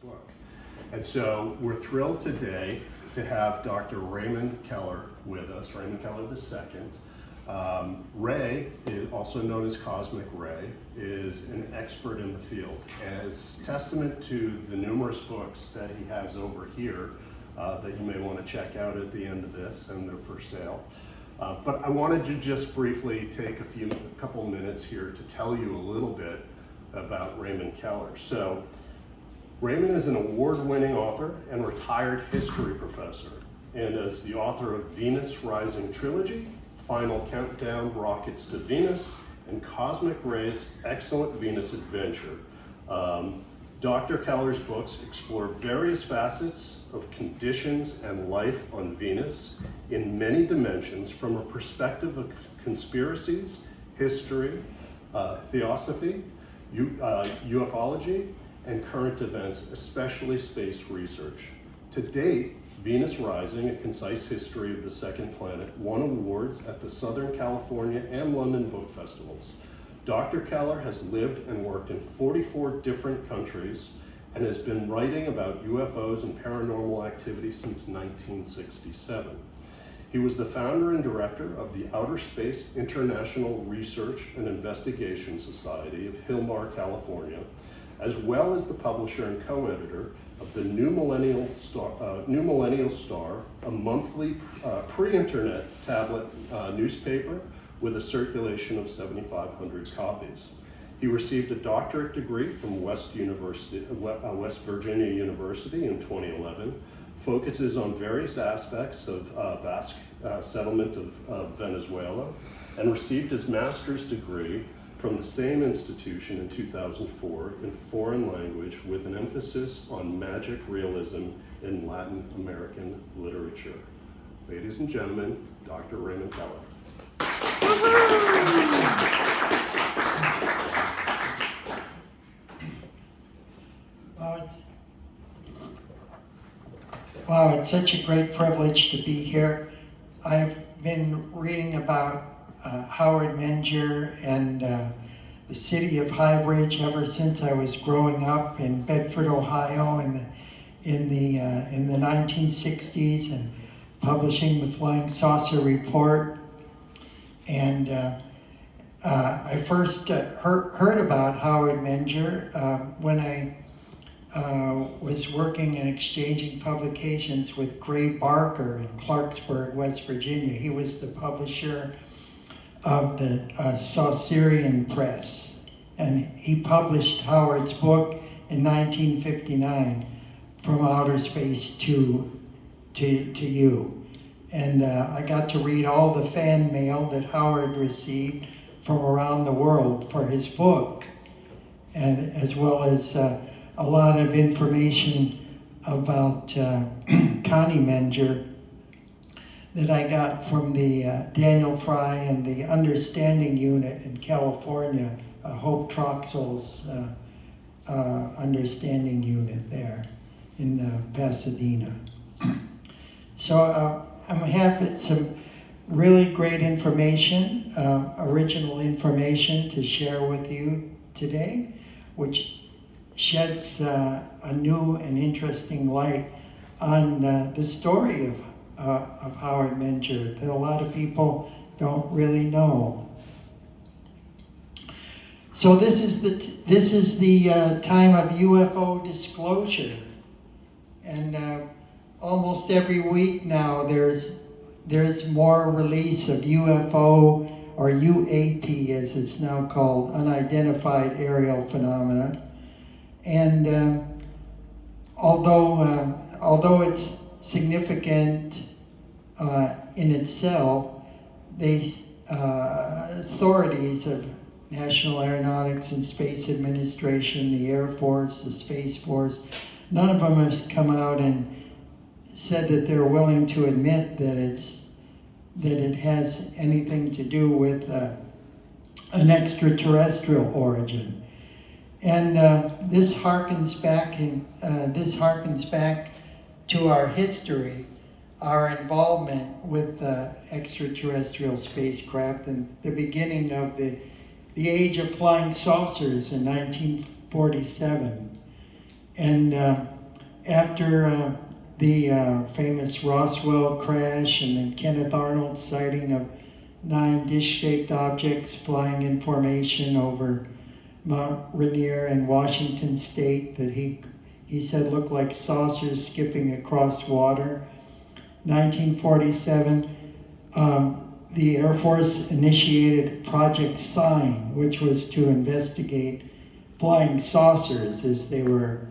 book. And so we're thrilled today to have Dr. Raymond Keller with us, Raymond Keller II. Ray, also known as Cosmic Ray, is an expert in the field. As testament to the numerous books that he has over here that you may want to check out at the end of this, and they're for sale. But I wanted to just briefly take a couple minutes here to tell you a little bit about Raymond Keller. So, Raymond is an award-winning author and retired history professor, and is the author of Venus Rising Trilogy, Final Countdown, Rockets to Venus, and Cosmic Ray's Excellent Venus Adventure. Dr. Keller's books explore various facets of conditions and life on Venus in many dimensions from a perspective of conspiracies, history, theosophy, ufology, and current events, especially space research. To date, Venus Rising, A Concise History of the Second Planet, won awards at the Southern California and London book festivals. Dr. Keller has lived and worked in 44 different countries and has been writing about UFOs and paranormal activity since 1967. He was the founder and director of the Outer Space International Research and Investigation Society of Hilmar, California, as well as the publisher and co-editor of the New Millennial Star, a monthly pre-internet tablet newspaper with a circulation of 7,500 copies. He received a doctorate degree from West Virginia University in 2011, focuses on various aspects of Basque settlement of Venezuela, and received his master's degree from the same institution in 2004 in foreign language with an emphasis on magic realism in Latin American literature. Ladies and gentlemen, Dr. Raymond Keller. Wow, it's such a great privilege to be here. I've been reading about Howard Menger and the city of High Bridge ever since I was growing up in Bedford, Ohio, in the 1960s, and publishing the Flying Saucer Report. And I first heard about Howard Menger when I was working and exchanging publications with Gray Barker in Clarksburg, West Virginia. He was the publisher of the Saucerian Press, and he published Howard's book in 1959, From Outer Space to You. And I got to read all the fan mail that Howard received from around the world for his book, and as well as a lot of information about Connie Menger that I got from the Daniel Fry and the Understanding Unit in California, Hope Troxell's Understanding Unit there in Pasadena. So I'm having some really great information, original information to share with you today, which sheds a new and interesting light on the story of Howard Menger that a lot of people don't really know. So this is the time of UFO disclosure, and almost every week now there's more release of UFO, or UAP as it's now called, unidentified aerial phenomena. And although it's significant in itself, the authorities of National Aeronautics and Space Administration, the Air Force, the Space Force, none of them has come out and said that they're willing to admit that it has anything to do with an extraterrestrial origin. And this harkens back to our history, our involvement with extraterrestrial spacecraft, and the beginning of the age of flying saucers in 1947. And after the famous Roswell crash and then Kenneth Arnold's sighting of 9 dish-shaped objects flying in formation over Mount Rainier in Washington State that he said looked like saucers skipping across water. 1947, the Air Force initiated Project Sign, which was to investigate flying saucers, as they were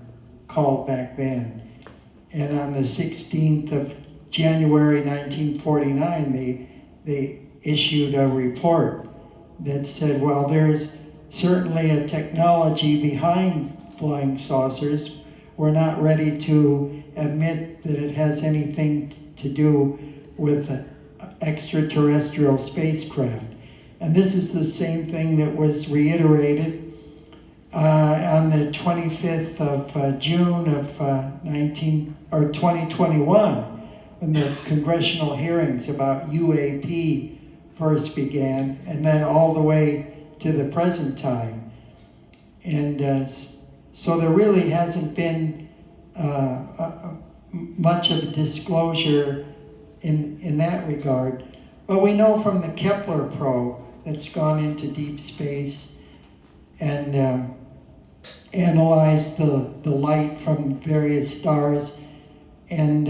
called back then. And on the 16th of January 1949, they issued a report that said, well, there's certainly a technology behind flying saucers. We're not ready to admit that it has anything to do with extraterrestrial spacecraft. And this is the same thing that was reiterated on the 25th of June of 2021, when the congressional hearings about UAP first began, and then all the way to the present time. And so there really hasn't been much of a disclosure in that regard. But we know from the Keller probe that's gone into deep space and analyzed the light from various stars and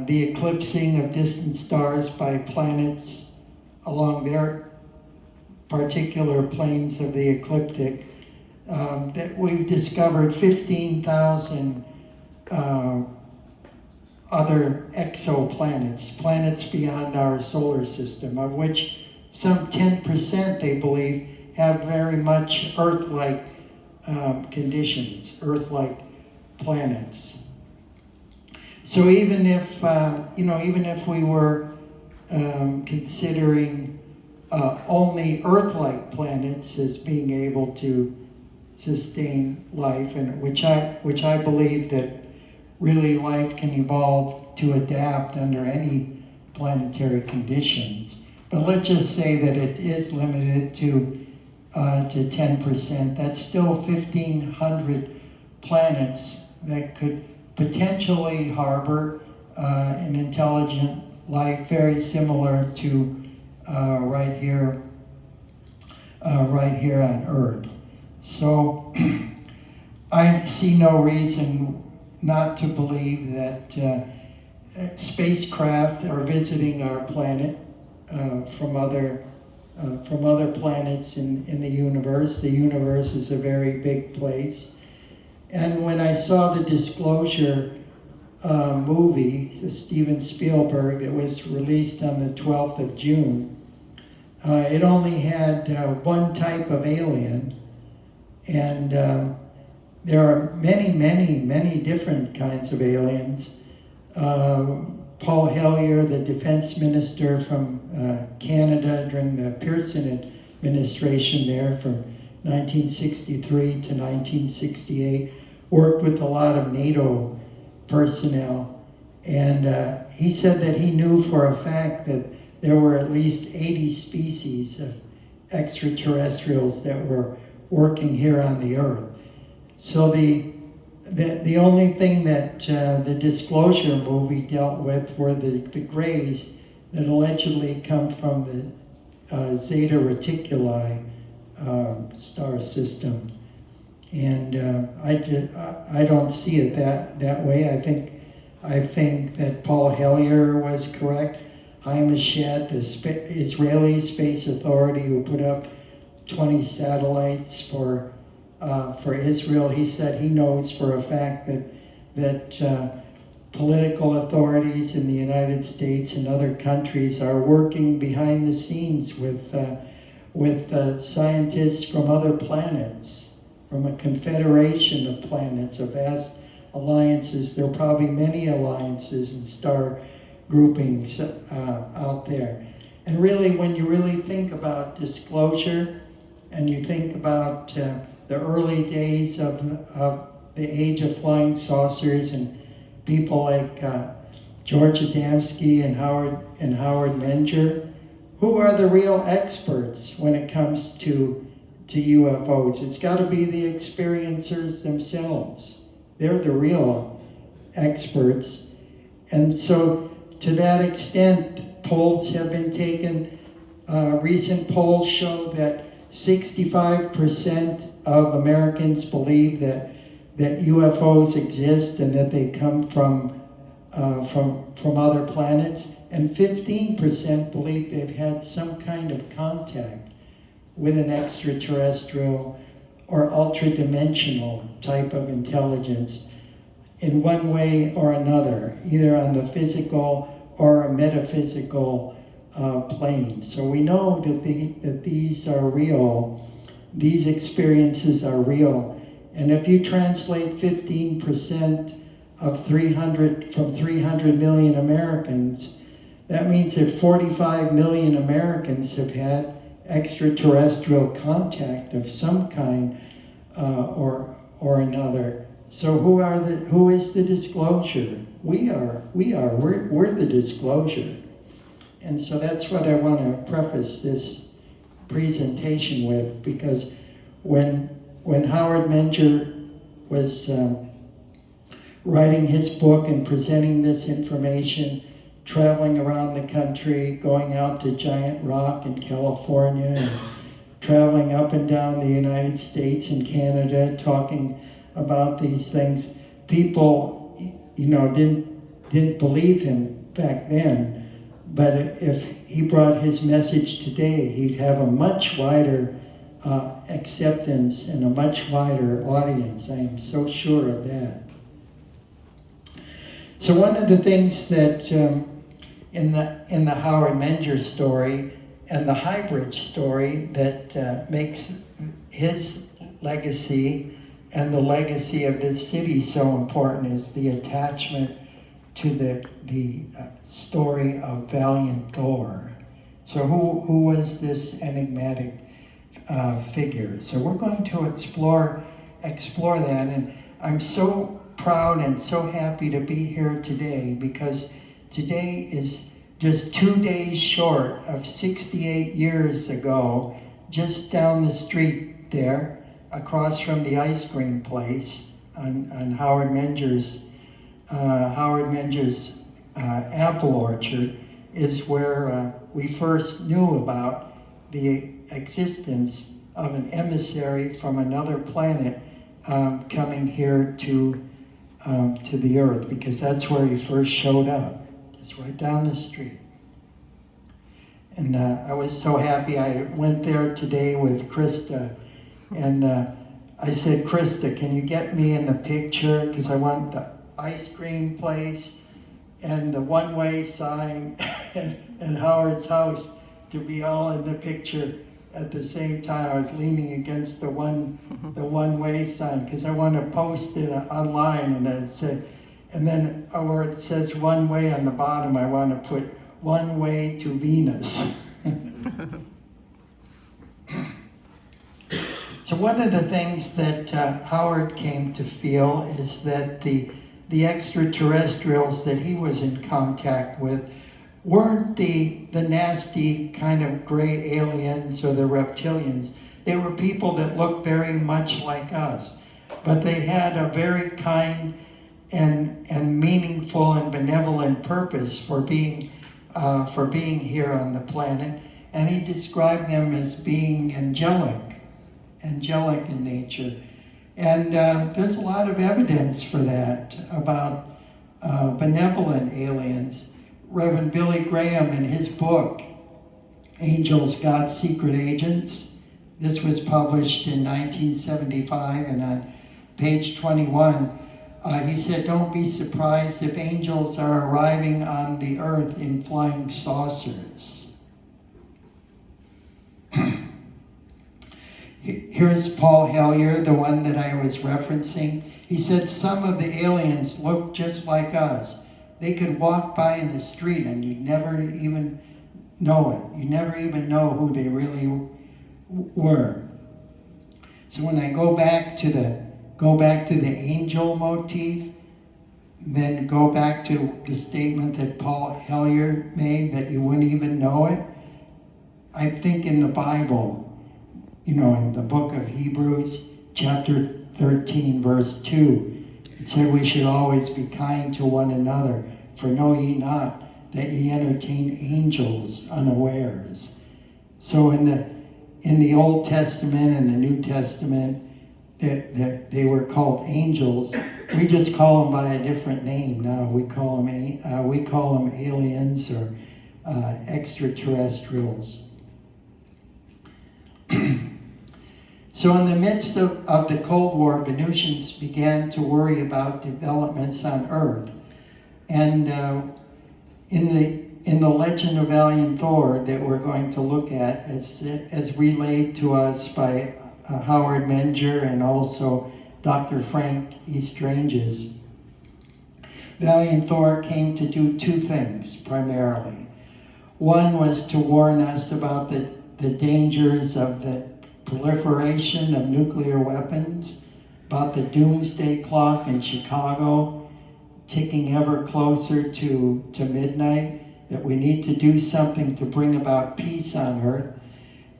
the eclipsing of distant stars by planets along their particular planes of the ecliptic, that we've discovered 15,000 other exoplanets, planets beyond our solar system, of which some 10% they believe have very much Earth-like conditions, Earth-like planets. So even if even if we were considering only Earth-like planets as being able to sustain life, and which I believe that really life can evolve to adapt under any planetary conditions. But let's just say that it is limited to 10%. That's still 1,500 planets that could potentially harbor an intelligent life very similar to right here on Earth. So I see no reason not to believe that spacecraft are visiting our planet from other planets in the universe. The universe is a very big place. And when I saw the Disclosure movie, the Steven Spielberg, that was released on the 12th of June, it only had one type of alien, and there are many different kinds of aliens. Paul Hellyer, the defense minister from Canada during the Pearson administration there from 1963 to 1968, worked with a lot of NATO personnel. And he said that he knew for a fact that there were at least 80 species of extraterrestrials that were working here on the Earth. So the only thing that the Disclosure movie dealt with were the grays that allegedly come from the Zeta Reticuli star system. And I don't see it that way. I think that Paul Hellyer was correct. Haim Eshed, the Israeli Space Authority, who put up 20 satellites for Israel, he said he knows for a fact that political authorities in the United States and other countries are working behind the scenes with scientists from other planets, from a confederation of planets, of vast alliances. There are probably many alliances and star groupings out there. And really, when you really think about Disclosure, and you think about the early days of the age of flying saucers and people like George Adamski and Howard Menger, who are the real experts when it comes to to UFOs. It's got to be the experiencers themselves. They're the real experts. And so to that extent, polls have been taken. Recent polls show that 65% of Americans believe that UFOs exist and that they come from other planets, and 15% believe they've had some kind of contact with an extraterrestrial or ultra-dimensional type of intelligence in one way or another, either on the physical or a metaphysical plane. So we know that these are real, these experiences are real. And if you translate 15% of 300 million Americans, that means that 45 million Americans have had extraterrestrial contact of some kind or another. So who is the disclosure? We're the disclosure. And so that's what I want to preface this presentation with, because when Howard Menger was writing his book and presenting this information, traveling around the country, going out to Giant Rock in California, and traveling up and down the United States and Canada, talking about these things, people, didn't believe him back then. But if he brought his message today, he'd have a much wider acceptance and a much wider audience. I am so sure of that. So one of the things that in the Howard Menger story and the Highbridge story that makes his legacy and the legacy of this city so important is the attachment to the story of Valiant Thor. So who was this enigmatic figure? So we're going to explore that, and I'm so proud and so happy to be here today, because today is just 2 days short of 68 years ago, just down the street there, across from the ice cream place on Howard Menger's apple orchard, is where we first knew about the existence of an emissary from another planet coming here to the Earth, because that's where he first showed up. It's right down the street. And I was so happy. I went there today with Krista, and I said, Krista, can you get me in the picture? Because I want the ice cream place and the one-way sign and Howard's house to be all in the picture at the same time. I was leaning against the one-way sign because I want to post it online, and I said, and then where it says one way on the bottom, I want to put one way to Venus. So one of the things that Howard came to feel is that the extraterrestrials that he was in contact with weren't the nasty kind of gray aliens or the reptilians. They were people that looked very much like us, but they had a very kind and meaningful and benevolent purpose for being here on the planet. And he described them as being angelic in nature. And there's a lot of evidence for that about benevolent aliens. Reverend Billy Graham, in his book, Angels, God's Secret Agents, this was published in 1975, and on page 21, he said, don't be surprised if angels are arriving on the earth in flying saucers. Here's Paul Hellyer, the one that I was referencing. He said some of the aliens look just like us. They could walk by in the street and you'd never even know it. You'd never even know who they really were. So when I go back to the angel motif, then go back to the statement that Paul Hellyer made that you wouldn't even know it. I think in the Bible, in the book of Hebrews, chapter 13, verse 2, it said we should always be kind to one another, for know ye not that ye entertain angels unawares. So in the Old Testament and the New Testament, that they were called angels. We just call them by a different name now. We call them aliens or extraterrestrials. So in the midst of the Cold War, Venusians began to worry about developments on Earth. And in the legend of Valiant Thor that we're going to look at, as relayed to us by Howard Menger and also Dr. Frank E. Stranges, Valiant Thor came to do two things primarily. One was to warn us about the dangers of the proliferation of nuclear weapons, about the doomsday clock in Chicago ticking ever closer to midnight, that we need to do something to bring about peace on Earth,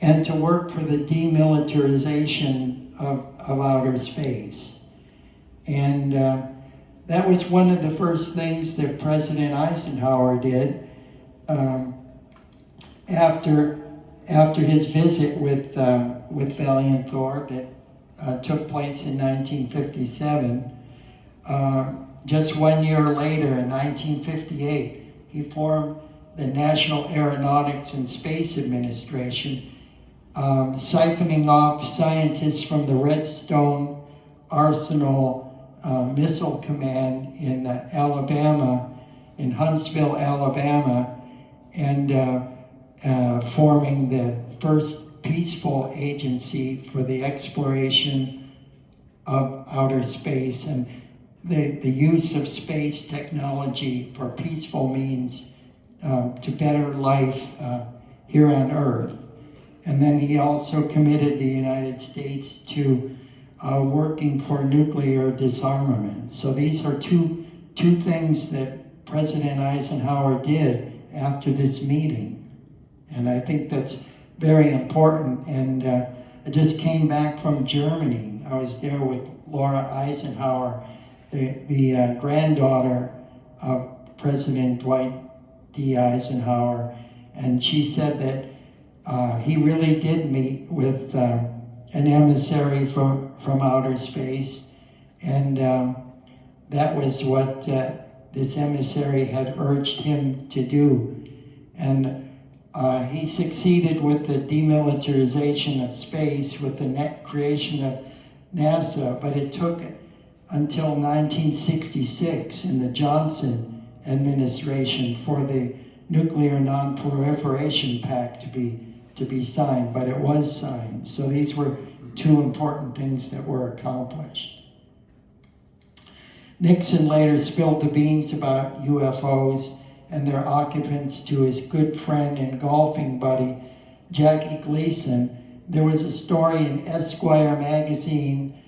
and to work for the demilitarization of outer space. And that was one of the first things that President Eisenhower did after his visit with Valiant Thor that took place in 1957. Just 1 year later, in 1958, he formed the National Aeronautics and Space Administration, siphoning off scientists from the Redstone Arsenal Missile Command in Alabama, in Huntsville, Alabama, and forming the first peaceful agency for the exploration of outer space and the use of space technology for peaceful means to better life here on Earth. And then he also committed the United States to working for nuclear disarmament. So these are two things that President Eisenhower did after this meeting. And I think that's very important. And I just came back from Germany. I was there with Laura Eisenhower, the granddaughter of President Dwight D. Eisenhower. And she said that he really did meet with an emissary from outer space. And that was what this emissary had urged him to do. And he succeeded with the demilitarization of space, with the creation of NASA, but it took until 1966 in the Johnson administration for the Nuclear Non-Proliferation Pact to be signed, but it was signed. So these were two important things that were accomplished. Nixon later spilled the beans about UFOs and their occupants to his good friend and golfing buddy, Jackie Gleason. There was a story in Esquire magazine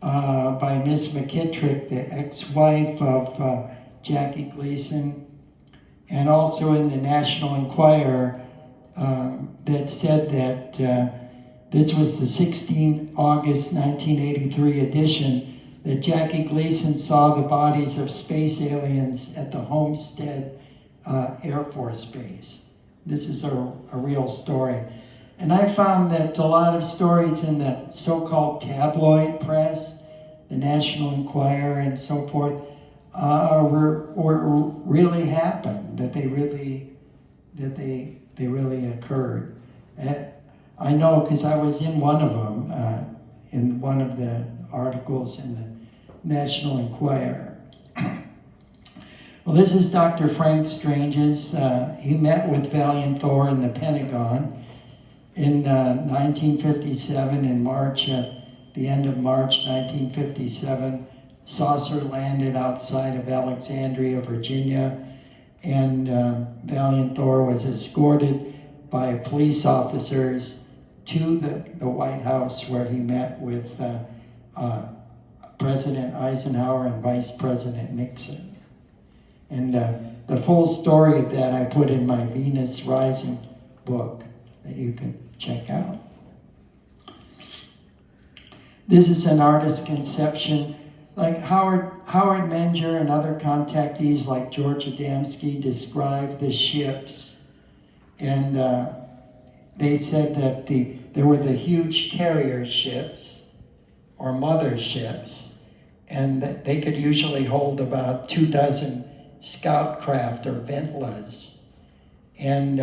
by Miss McKittrick, the ex-wife of Jackie Gleason, and also in the National Enquirer that said that this was the 16 August 1983 edition, that Jackie Gleason saw the bodies of space aliens at the Homestead Air Force Base. This is a real story. And I found that a lot of stories in the so-called tabloid press, the National Enquirer and so forth, were really happened, that they really occurred. And I know because I was in one of them, in one of the articles in the National Enquirer. Well, this is Dr. Frank Stranges. He met with Valiant Thor in the Pentagon in 1957, in March, the end of March 1957. Saucer landed outside of Alexandria, Virginia, and Valiant Thor was escorted by police officers to the White House, where he met with President Eisenhower and Vice President Nixon. And the full story of that I put in my Venus Rising book that you can check out. This is an artist's conception. Like Howard Menger and other contactees like George Adamski described the ships, and they said that there were the huge carrier ships or mother ships, and that they could usually hold about 24 scout craft or ventlas. And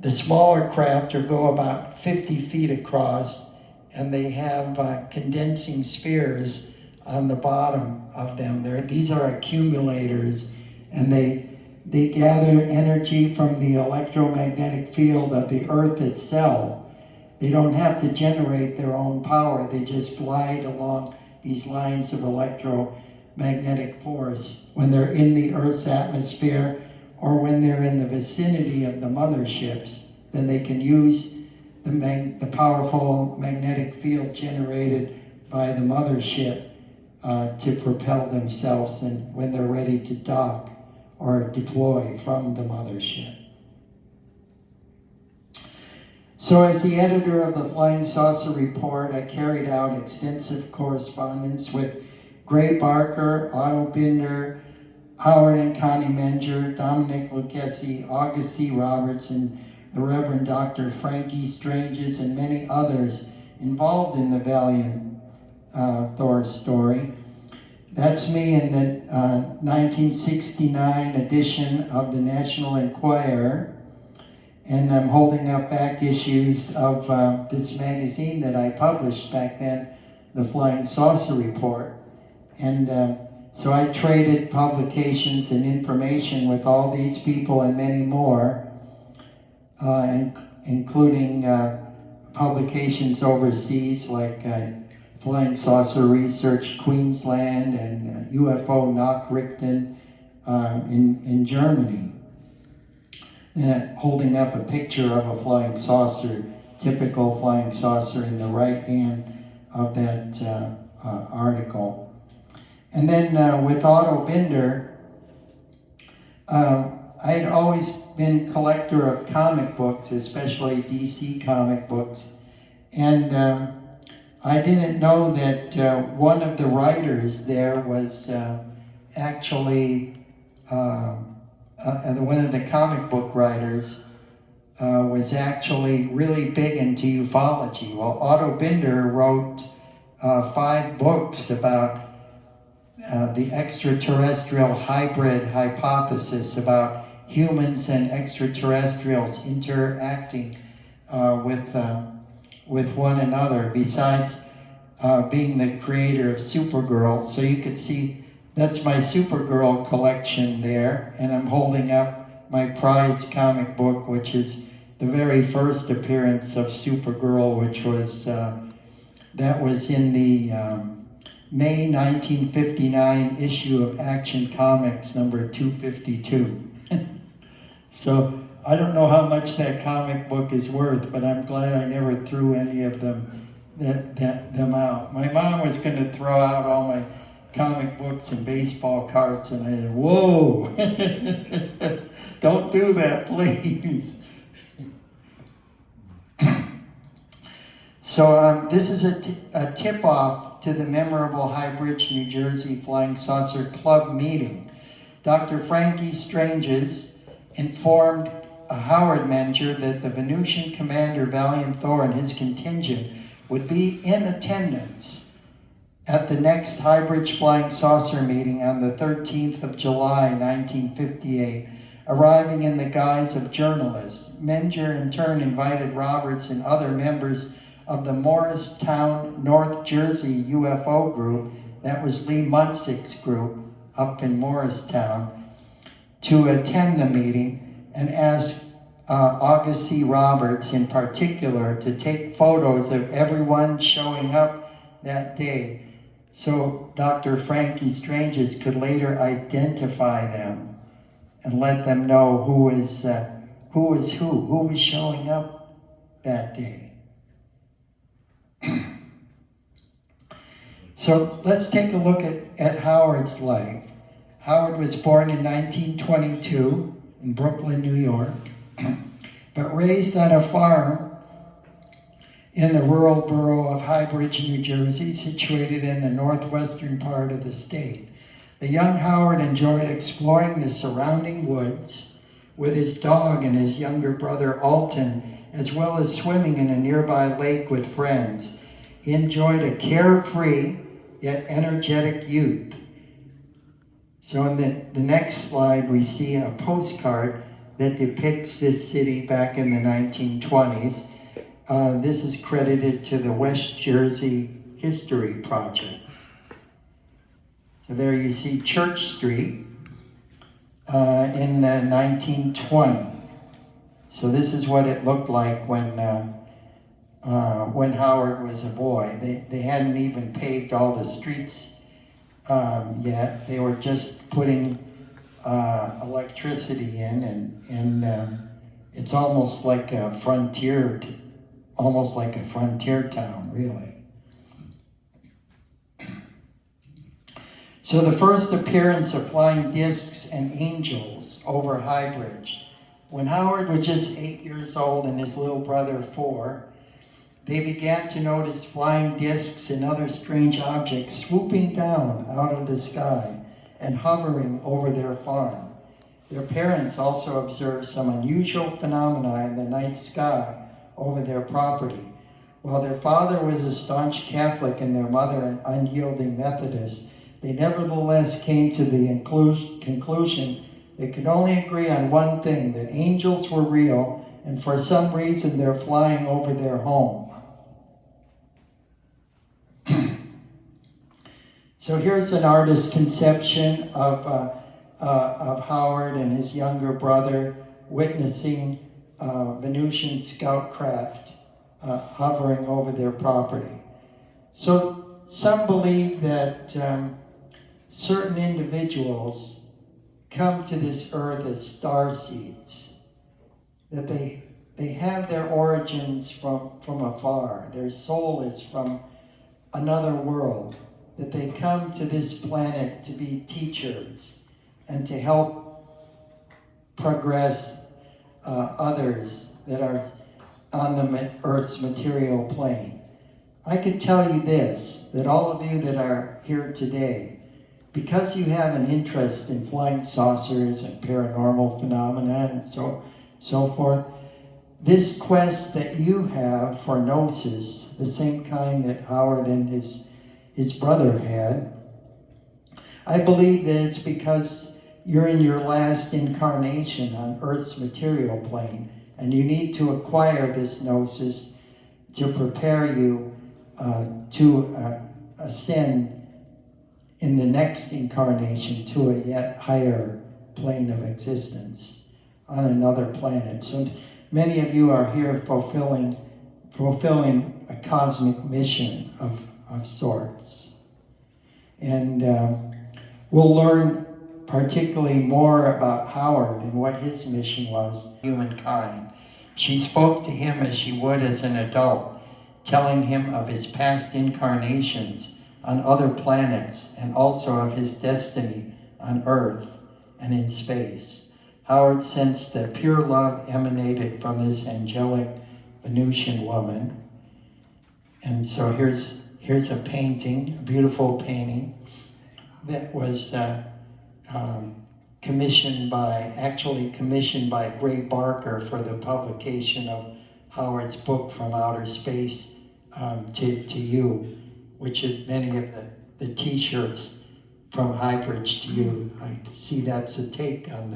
the smaller craft will go about 50 feet across, and they have condensing spheres on the bottom of them. These are accumulators, and they gather energy from the electromagnetic field of the Earth itself. They don't have to generate their own power. They just glide along these lines of electromagnetic force when they're in the Earth's atmosphere or when they're in the vicinity of the motherships. Then they can use the powerful magnetic field generated by the mothership to propel themselves and when they're ready to dock or deploy from the mothership. So as the editor of the Flying Saucer Report, I carried out extensive correspondence with Gray Barker, Otto Binder, Howard and Connie Menger, Dominic Lucchesi, August C. Roberts, and the Reverend Dr. Frankie Stranges, and many others involved in the Valiant Thor story. That's me in the 1969 edition of the National Enquirer, and I'm holding up back issues of this magazine that I published back then, the Flying Saucer Report. And so I traded publications and information with all these people and many more, including publications overseas like Flying Saucer Research Queensland and UFO Nachrichten in Germany. And holding up a picture of a flying saucer, typical flying saucer in the right hand of that article. And then with Otto Binder, I had always been a collector of comic books, especially DC comic books. And I didn't know that one of the writers there was actually, one of the comic book writers was actually really big into ufology. Well, Otto Binder wrote 5 books about the extraterrestrial hybrid hypothesis, about humans and extraterrestrials interacting with one another, besides being the creator of Supergirl. So you could see that's my Supergirl collection there, and I'm holding up my prized comic book, which is the very first appearance of Supergirl, which was, that was in the May 1959 issue of Action Comics number 252. So I don't know how much that comic book is worth, but I'm glad I never threw any of them out. My mom was going to throw out all my comic books and baseball cards, and I said, whoa, don't do that, please. So this is a tip-off to the memorable High Bridge, New Jersey Flying Saucer Club meeting. Dr. Frankie Stranges informed Howard Menger that the Venusian commander Valiant Thor and his contingent would be in attendance at the next High Bridge Flying Saucer meeting on the 13th of July, 1958, arriving in the guise of journalists. Menger in turn invited Roberts and other members of the Morristown, North Jersey UFO group, that was Lee Munsick's group up in Morristown, to attend the meeting, and asked August C. Roberts in particular to take photos of everyone showing up that day, so Dr. Frankie Stranges could later identify them and let them know who was showing up that day. So let's take a look at Howard's life. Howard was born in 1922 in Brooklyn, New York, but raised on a farm in the rural borough of High Bridge, New Jersey, situated in the northwestern part of the state. The young Howard enjoyed exploring the surrounding woods with his dog and his younger brother Alton, as well as swimming in a nearby lake with friends. He enjoyed a carefree yet energetic youth. So in the next slide, we see a postcard that depicts this city back in the 1920s. This is credited to the West Jersey History Project. So there you see Church Street in 1920. So this is what it looked like when Howard was a boy. They hadn't even paved all the streets yet. They were just putting electricity in, and it's almost like a frontier town, really. So the first appearance of flying discs and angels over High Bridge. When Howard was just 8 years old and his little brother 4, they began to notice flying discs and other strange objects swooping down out of the sky and hovering over their farm. Their parents also observed some unusual phenomena in the night sky over their property. While their father was a staunch Catholic and their mother an unyielding Methodist, they nevertheless came to the conclusion they could only agree on one thing, that angels were real, and for some reason they're flying over their home. So here's an artist's conception of Howard and his younger brother witnessing Venusian scout craft hovering over their property. So some believe that certain individuals come to this earth as starseeds, that they have their origins from afar. Their soul is from another world, that they come to this planet to be teachers and to help progress others that are on the Earth's material plane. I can tell you this, that all of you that are here today, because you have an interest in flying saucers and paranormal phenomena and so forth, this quest that you have for gnosis, the same kind that Howard and his brother had, I believe that it's because you're in your last incarnation on Earth's material plane, and you need to acquire this gnosis to prepare you to ascend in the next incarnation to a yet higher plane of existence on another planet. So many of you are here fulfilling a cosmic mission of sorts. And we'll learn particularly more about Howard and what his mission was, humankind. She spoke to him as she would as an adult, telling him of his past incarnations on other planets and also of his destiny on Earth and in space. Howard sensed that pure love emanated from this angelic Venusian woman. And so here's a painting, a beautiful painting that was commissioned by Gray Barker for the publication of Howard's book From Outer Space to You, which is many of the t-shirts from High Bridge to You. I see that's a take on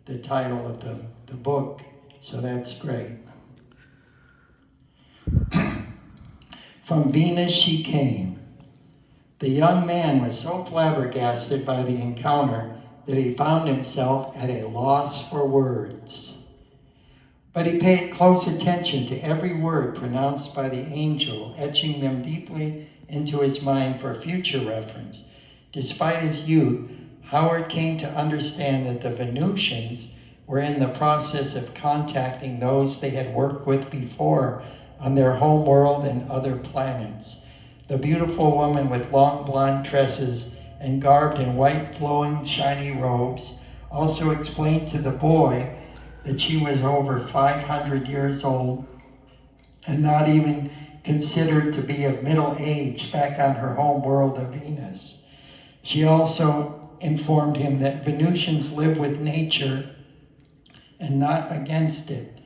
the title of the book, so that's great. From Venus she came. The young man was so flabbergasted by the encounter that he found himself at a loss for words. But he paid close attention to every word pronounced by the angel, etching them deeply into his mind for future reference. Despite his youth, Howard came to understand that the Venusians were in the process of contacting those they had worked with before on their home world and other planets. The beautiful woman with long blonde tresses and garbed in white flowing shiny robes also explained to the boy that she was over 500 years old and not even considered to be of middle age back on her home world of Venus. She also informed him that Venusians live with nature and not against it,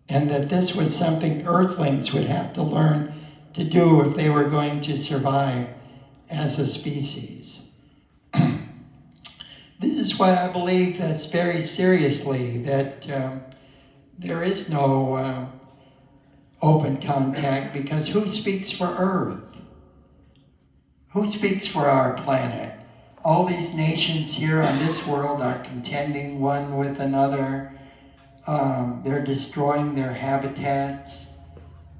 and that this was something Earthlings would have to learn to do if they were going to survive as a species. This is why I believe that's very seriously that there is no open contact, because who speaks for Earth? Who speaks for our planet? All these nations here on this world are contending one with another. They're destroying their habitats.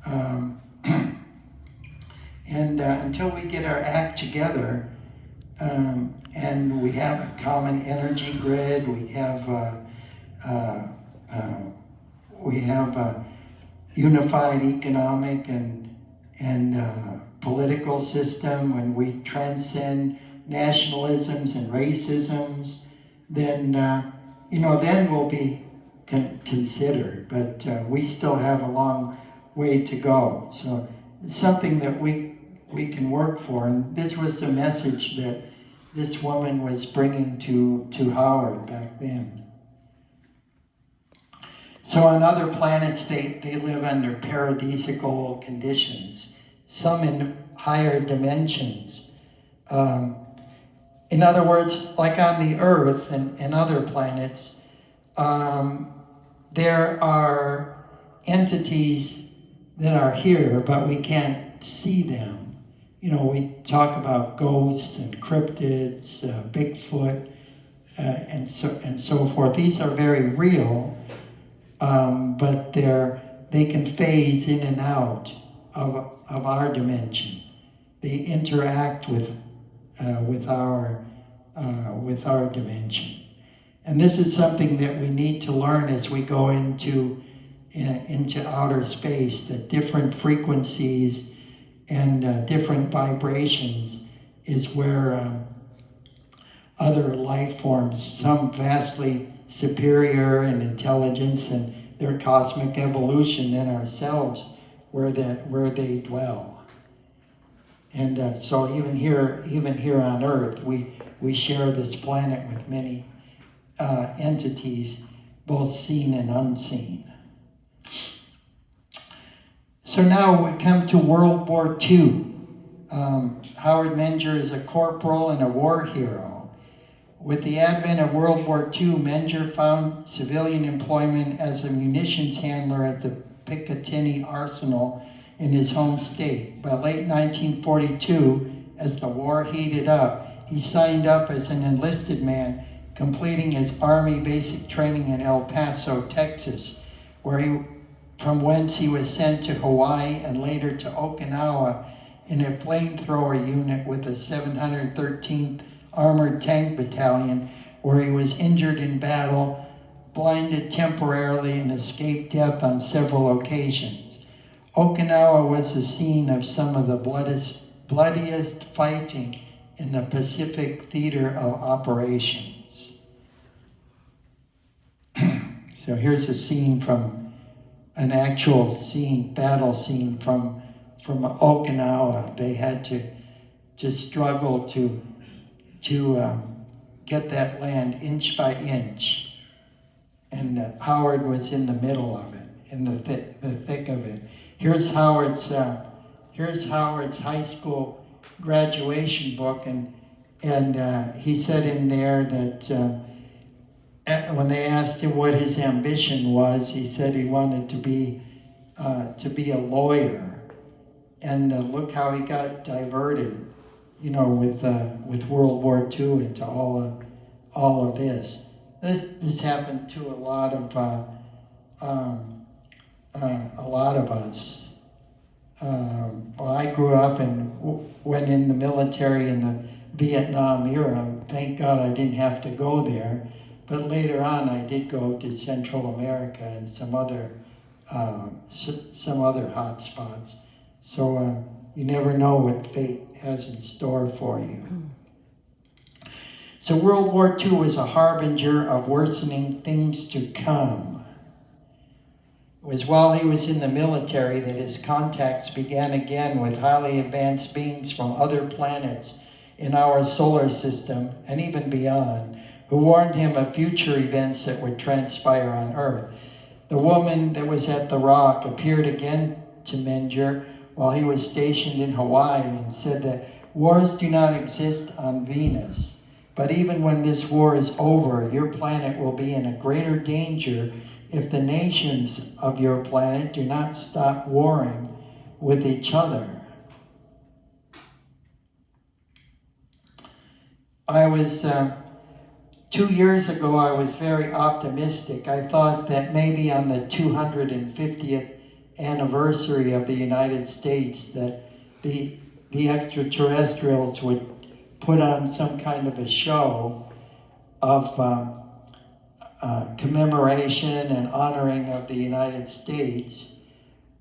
And until we get our act together, and we have a common energy grid, we have a unified economic and political system, when we transcend nationalisms and racisms, then then we'll be considered. But we still have a long way to go. So it's something that we can work for. And this was the message that this woman was bringing to Howard back then. So on other planets, they live under paradisical conditions, some in higher dimensions. In other words, like on the Earth and other planets, there are entities that are here, but we can't see them. We talk about ghosts and cryptids, Bigfoot, and so forth. These are very real. But they can phase in and out of our dimension. They interact with our dimension, and this is something that we need to learn as we go into outer space. That different frequencies and different vibrations is where other life forms, some vastly superior in intelligence and their cosmic evolution than ourselves, where they dwell. And so even here on Earth, we share this planet with many entities, both seen and unseen. So now we come to World War II. Howard Menger is a corporal and a war hero. With the advent of World War II, Menger found civilian employment as a munitions handler at the Picatinny Arsenal in his home state. By late 1942, as the war heated up, he signed up as an enlisted man, completing his Army basic training in El Paso, Texas, from whence he was sent to Hawaii and later to Okinawa in a flamethrower unit with the 713th Armored Tank Battalion, where he was injured in battle, blinded temporarily, and escaped death on several occasions. Okinawa was the scene of some of the bloodiest fighting in the Pacific Theater of Operations. So here's a scene from an actual battle scene from Okinawa. They had to struggle to get that land inch by inch, and Howard was in the middle of it, in the thick of it. Here's Howard's high school graduation book, and he said in there that when they asked him what his ambition was, he said he wanted to be a lawyer. And look how he got diverted, with World War II into all of this. This happened to a lot of us. Well, I grew up and went in the military in the Vietnam era. Thank God I didn't have to go there. But later on, I did go to Central America and some other hot spots. So you never know what fate has in store for you. So World War II was a harbinger of worsening things to come. It was while he was in the military that his contacts began again with highly advanced beings from other planets in our solar system and even beyond, who warned him of future events that would transpire on Earth. The woman that was at the rock appeared again to Menger while he was stationed in Hawaii and said that wars do not exist on Venus, but even when this war is over, your planet will be in a greater danger if the nations of your planet do not stop warring with each other. I was 2 years ago, I was very optimistic. I thought that maybe on the 250th anniversary of the United States that the extraterrestrials would put on some kind of a show of commemoration and honoring of the United States.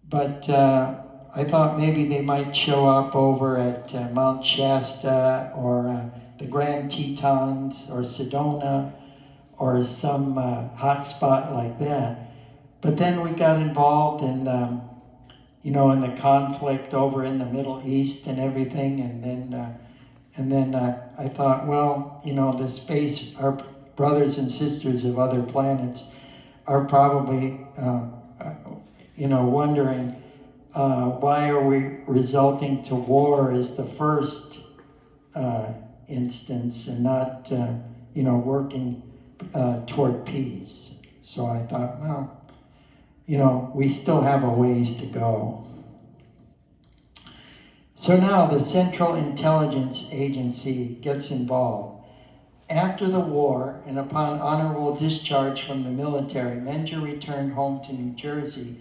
But I thought maybe they might show up over at Mount Shasta or the Grand Tetons or Sedona or some hot spot like that. But then we got involved in, in the conflict over in the Middle East and everything, and then I thought, well, the space, our brothers and sisters of other planets are probably, wondering why are we resulting to war as the first instance and not, working toward peace. So I thought, well, we still have a ways to go. So now the Central Intelligence Agency gets involved. After the war, and upon honorable discharge from the military, Menger returned home to New Jersey,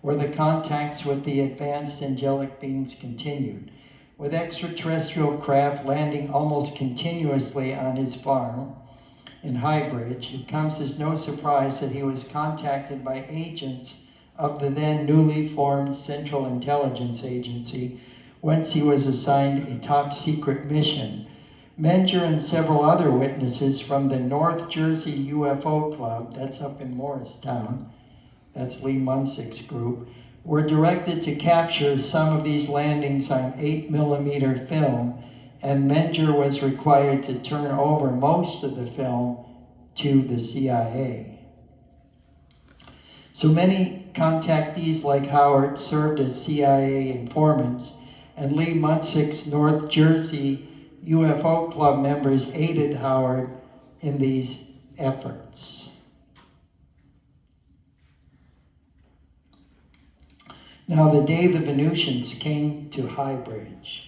where the contacts with the advanced angelic beings continued. With extraterrestrial craft landing almost continuously on his farm in Highbridge, it comes as no surprise that he was contacted by agents of the then newly formed Central Intelligence Agency, whence he was assigned a top secret mission. Menger and several other witnesses from the North Jersey UFO Club, that's up in Morristown, that's Lee Munsick's group, were directed to capture some of these landings on 8mm film, and Menger was required to turn over most of the film to the CIA. So many contactees like Howard served as CIA informants, and Lee Munsick's North Jersey UFO Club members aided Howard in these efforts. Now, the day the Venusians came to Highbridge.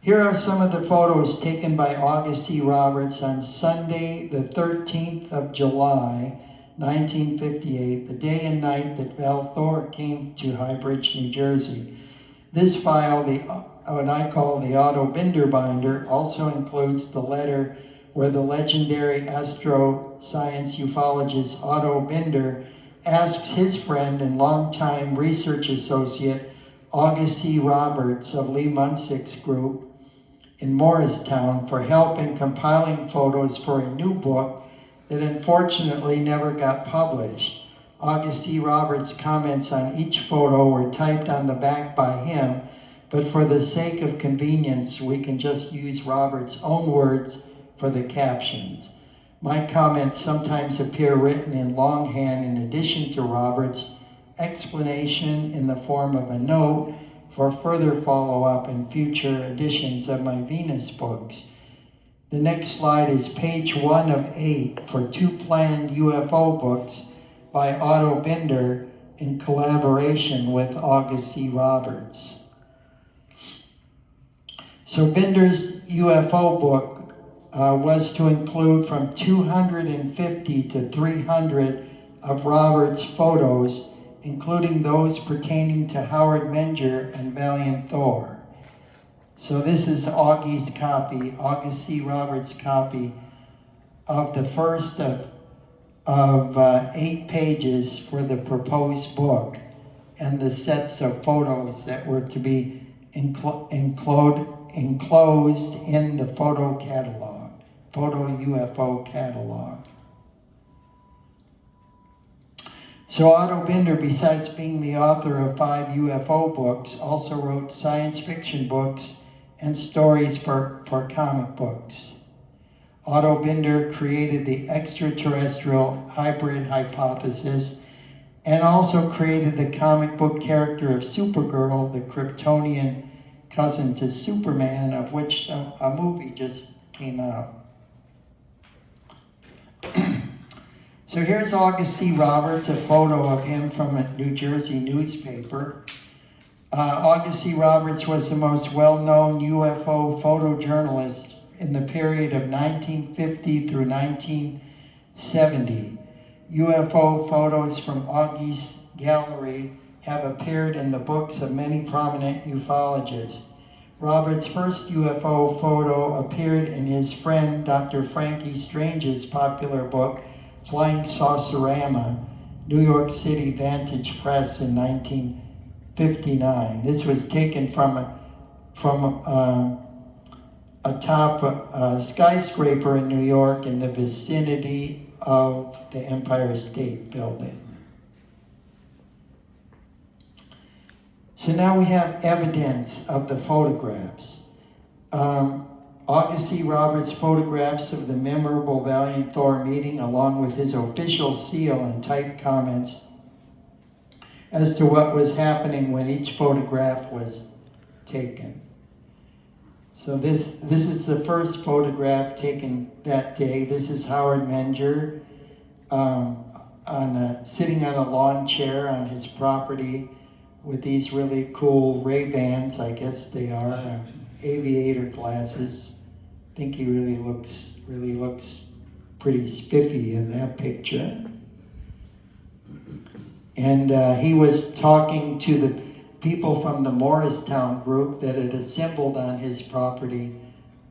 Here are some of the photos taken by August E. Roberts on Sunday, the 13th of July, 1958, the day and night that Val Thor came to Highbridge, New Jersey. This file, what I call the Otto Binder binder, also includes the letter where the legendary astroscience ufologist Otto Binder asks his friend and longtime research associate August C. Roberts of Lee Munsick's group in Morristown for help in compiling photos for a new book that unfortunately never got published. August C. Roberts' comments on each photo were typed on the back by him, but for the sake of convenience, we can just use Roberts' own words for the captions. My comments sometimes appear written in longhand in addition to Roberts' explanation in the form of a note for further follow-up in future editions of my Venus books. The next slide is page 1 of 8 for 2 planned UFO books by Otto Binder in collaboration with August C. Roberts. So Binder's UFO book was to include from 250 to 300 of Roberts' photos, including those pertaining to Howard Menger and Valiant Thor. So this is Augie's copy, August C. Roberts' copy of the first of 8 pages for the proposed book, and the sets of photos that were to be enclosed in the photo catalog, photo UFO catalog. So Otto Binder, besides being the author of 5 UFO books, also wrote science fiction books and stories for comic books. Otto Binder created the extraterrestrial hybrid hypothesis and also created the comic book character of Supergirl, the Kryptonian cousin to Superman, of which a movie just came out. So here's August C. Roberts, a photo of him from a New Jersey newspaper. August C. Roberts was the most well-known UFO photojournalist in the period of 1950 through 1970. UFO photos from Augie's gallery have appeared in the books of many prominent ufologists. Roberts' first UFO photo appeared in his friend Dr. Frankie Strange's popular book, Flying Saucerama, New York City Vantage Press in 1959. This was taken from atop a skyscraper in New York in the vicinity of the Empire State Building. So now we have evidence of the photographs. August C. Roberts' photographs of the memorable Valiant Thor meeting, along with his official seal and typed comments as to what was happening when each photograph was taken. So this is the first photograph taken that day. This is Howard Menger sitting on a lawn chair on his property with these really cool Ray-Bans, I guess they are, aviator glasses. I think he really looks pretty spiffy in that picture. And he was talking to the people from the Morristown group that had assembled on his property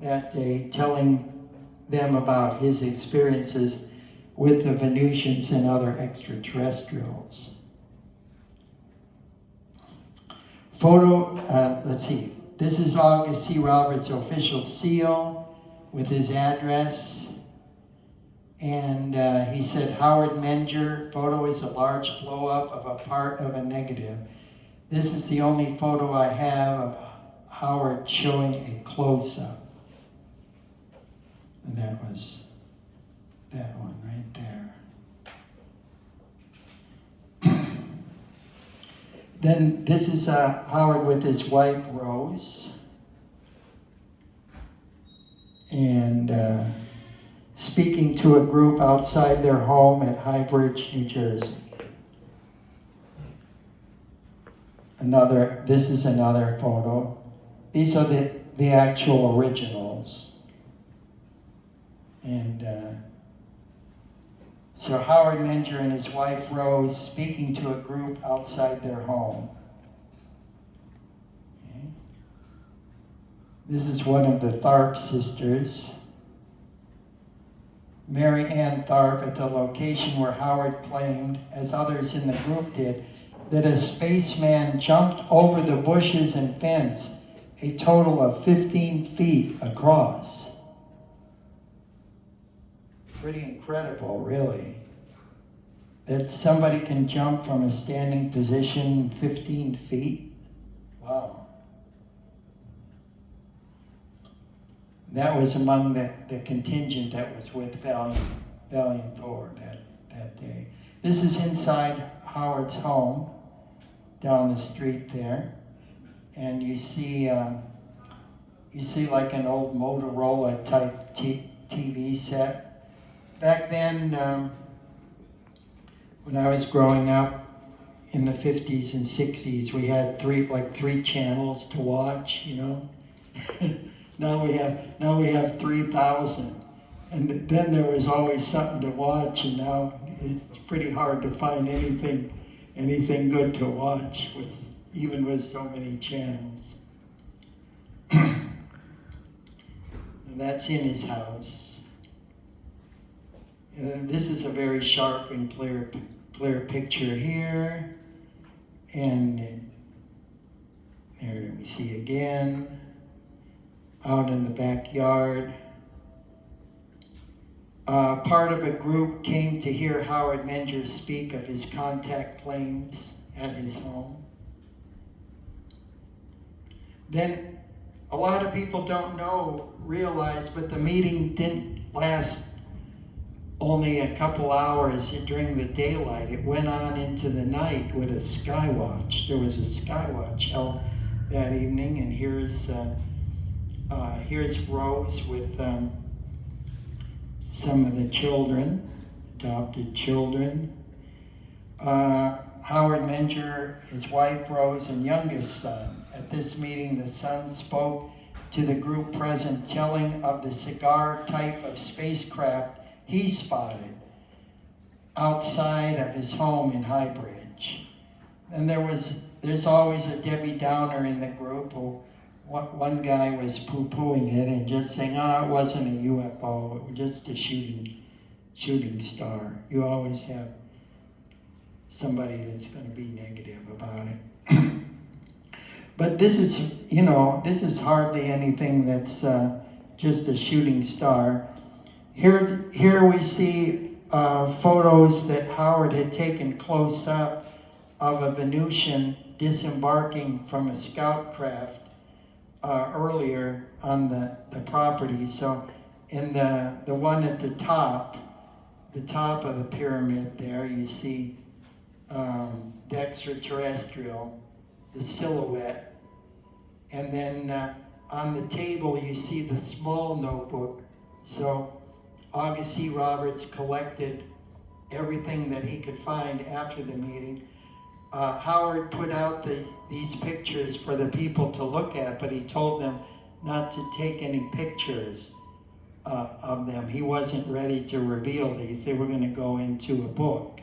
that day, telling them about his experiences with the Venusians and other extraterrestrials. Let's see. This is August C. Roberts' official seal with his address. And he said, Howard Menger, photo is a large blow-up of a part of a negative. This is the only photo I have of Howard showing a close-up. And that was that one right there. Then this is Howard with his wife, Rose. And speaking to a group outside their home at High Bridge, New Jersey. This is another photo. These are the actual originals. And so Howard Menger and his wife Rose speaking to a group outside their home. Okay. This is one of the Tharp sisters. Mary Ann Tharp at the location where Howard claimed, as others in the group did, that a spaceman jumped over the bushes and fence a total of 15 feet across. Pretty incredible, really, that somebody can jump from a standing position 15 feet. Wow. That was among the contingent that was with Valiant Thor that day. This is inside Howard's home, down the street there, and you see like an old Motorola type TV set. Back then, when I was growing up in the 50s and 60s, we had three channels to watch, you know. Now we have 3,000, and then there was always something to watch, and now it's pretty hard to find anything good to watch, even with so many channels. And that's in his house. This is a very sharp and clear picture here, and there we see again, out in the backyard. Part of a group came to hear Howard Menger speak of his contact flames at his home. Then a lot of people don't realize, but the meeting didn't last only a couple hours during the daylight. It went on into the night with a sky watch. There was a sky watch held that evening, and here's Rose with some of the children, adopted children. Howard Menger, his wife Rose, and youngest son. At this meeting, the son spoke to the group present, telling of the cigar type of spacecraft he spotted outside of his home in High Bridge. And there's always a Debbie Downer in the group. One guy was poo-pooing it and just saying, it wasn't a UFO, it was just a shooting star. You always have somebody that's going to be negative about it. But this is hardly anything that's just a shooting star. Here we see photos that Howard had taken close up of a Venusian disembarking from a scout craft earlier on the property. So in the one at the top of the pyramid there, you see the extraterrestrial, the silhouette. And then on the table, you see the small notebook. So August C. Roberts collected everything that he could find after the meeting. Howard put out these pictures for the people to look at, but he told them not to take any pictures of them. He wasn't ready to reveal these. They were going to go into a book.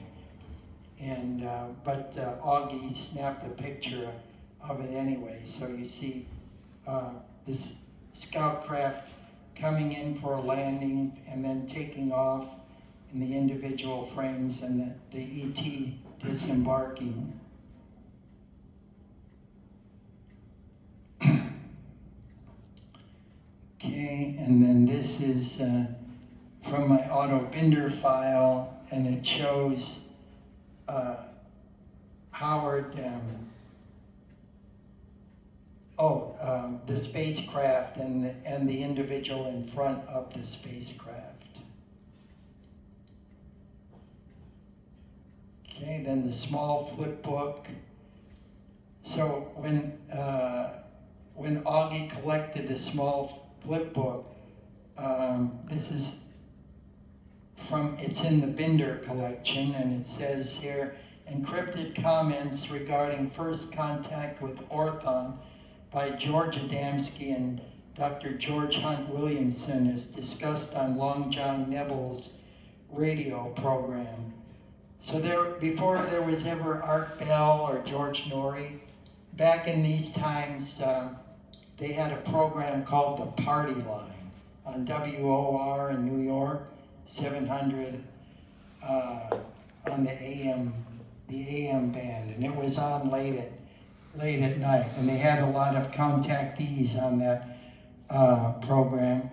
And but Augie snapped a picture of it anyway. So you see this scout craft coming in for a landing and then taking off in the individual frames, and the ET disembarking. Okay, and then this is from my Otto Binder file, and it shows Howard, the spacecraft and the individual in front of the spacecraft. Okay, then the small flip book. So when Augie collected the small flip book, this is it's in the Binder collection, and it says here, encrypted comments regarding first contact with Orthon by George Adamski and Dr. George Hunt Williamson is discussed on Long John Nebel's radio program. So before there was ever Art Bell or George Norrie, back in these times, they had a program called The Party Line on WOR in New York, 700 on the AM band, and it was on late at night, and they had a lot of contactees on that program,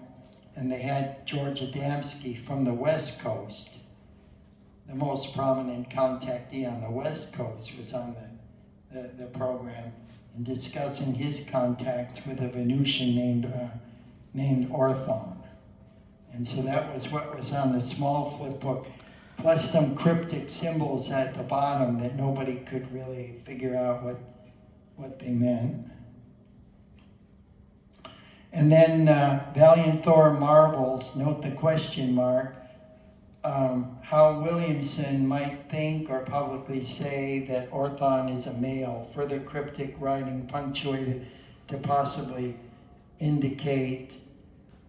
and they had George Adamski from the West Coast. The most prominent contactee on the West Coast was on the program, and discussing his contacts with a Venusian named Orthon. And so that was what was on the small flip book, plus some cryptic symbols at the bottom that nobody could really figure out what they meant. And then Valiant Thor marvels, note the question mark, how Williamson might think or publicly say that Orthon is a male, further cryptic writing punctuated to possibly indicate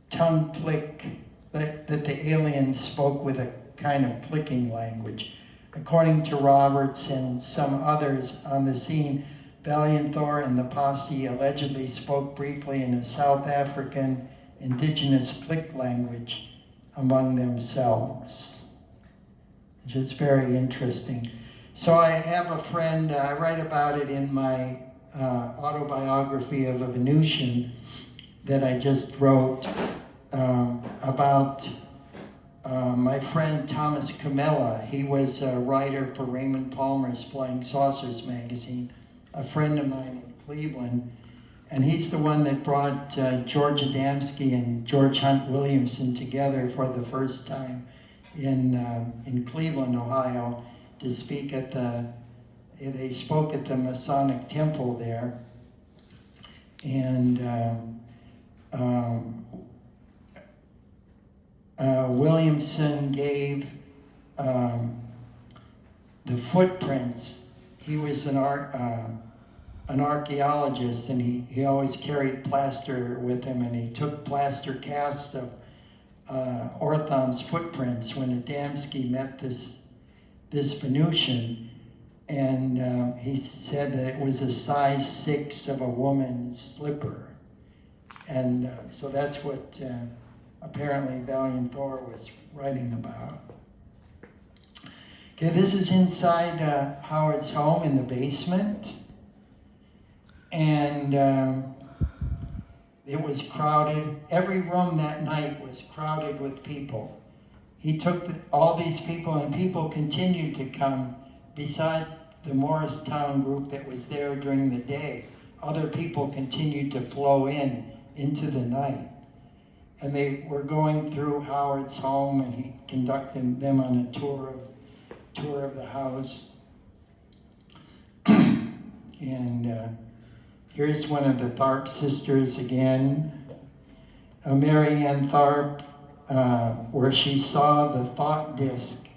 tongue click, that the aliens spoke with a kind of clicking language. According to Roberts and some others on the scene, Valiant Thor and the posse allegedly spoke briefly in a South African indigenous click language among themselves, which is very interesting. So I have a friend, I write about it in my autobiography of a Venusian that I just wrote about my friend Thomas Camella, he was a writer for Raymond Palmer's Flying Saucers magazine, a friend of mine in Cleveland, and he's the one that brought George Adamski and George Hunt Williamson together for the first time in Cleveland, Ohio, to speak at they spoke at the Masonic Temple there. And Williamson gave the footprints. He was an archaeologist, and he always carried plaster with him, and he took plaster casts of Orthon's footprints when Adamski met this Venusian, and he said that it was a size 6 of a woman's slipper. And so that's what apparently Valiant Thor was writing about. Okay, this is inside Howard's home in the basement. And it was crowded. Every room that night was crowded with people. He took all these people, and people continued to come beside the Morristown group that was there during the day. Other people continued to flow into the night. And they were going through Howard's home, and he conducted them on a tour of the house. And here's one of the Tharp sisters again, Mary Ann Tharp, where she saw the thought disc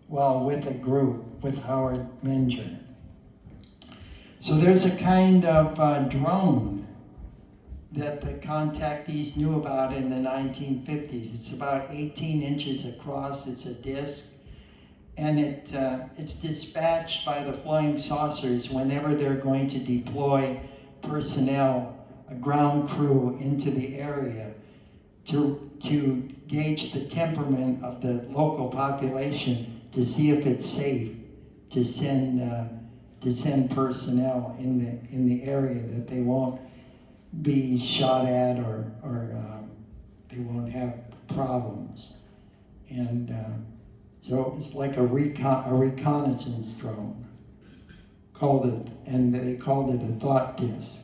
while with a group with Howard Menger. So there's a kind of drone that the contactees knew about in the 1950s. It's about 18 inches across. It's a disc, and it's dispatched by the flying saucers whenever they're going to deploy personnel, a ground crew, into the area to gauge the temperament of the local population to see if it's safe to send personnel in the area, that they won't be shot at or they won't have problems. And so it's like a reconnaissance drone. They called it a thought disc.